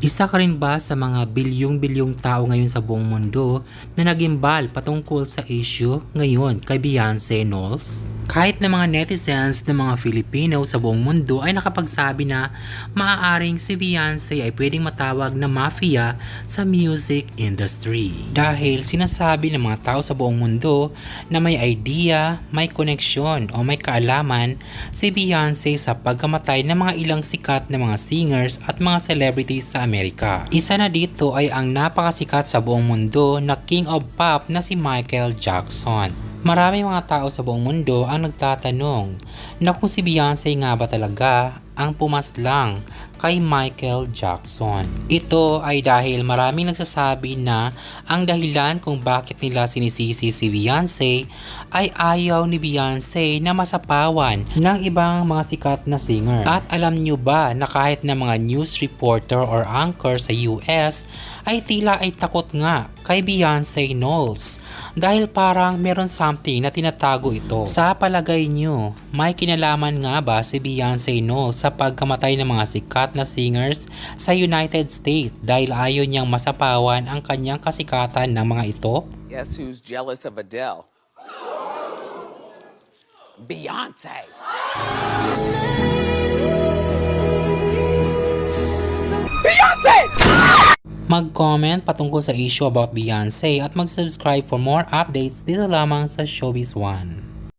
Isa ka rin ba sa mga bilyong-bilyong tao ngayon sa buong mundo na nagimbal patungkol sa issue ngayon kay Beyonce Knowles? Kahit na mga netizens ng mga Filipino sa buong mundo ay nakapagsabi na maaaring si Beyonce ay pwedeng matawag na mafia sa music industry. Dahil sinasabi ng mga tao sa buong mundo na may idea, may koneksyon o may kaalaman si Beyonce sa pagkamatay ng mga ilang sikat na mga singers at mga celebrities sa Amerika. Isa na dito ay ang napakasikat sa buong mundo na King of Pop na si Michael Jackson. Maraming mga tao sa buong mundo ang nagtatanong na kung si Beyonce nga ba talaga ang pumaslang kay Michael Jackson. Ito ay dahil maraming nagsasabi na ang dahilan kung bakit nila sinisisi si Beyonce ay ayaw ni Beyonce na masapawan ng ibang mga sikat na singer. At alam nyo ba na kahit na mga news reporter or anchor sa US ay tila ay takot nga kay Beyonce Knowles dahil parang meron something na tinatago ito. Sa palagay nyo, may kinalaman nga ba si Beyonce Knowles sa pagkamatay ng mga sikat na singers sa United States dahil ayaw niyang masapawan ang kanyang kasikatan ng mga ito? Guess who's jealous of Adele? Beyonce. Beyonce! Mag-comment patungkol sa issue about Beyonce at mag-subscribe for more updates dito lamang sa Showbiz One.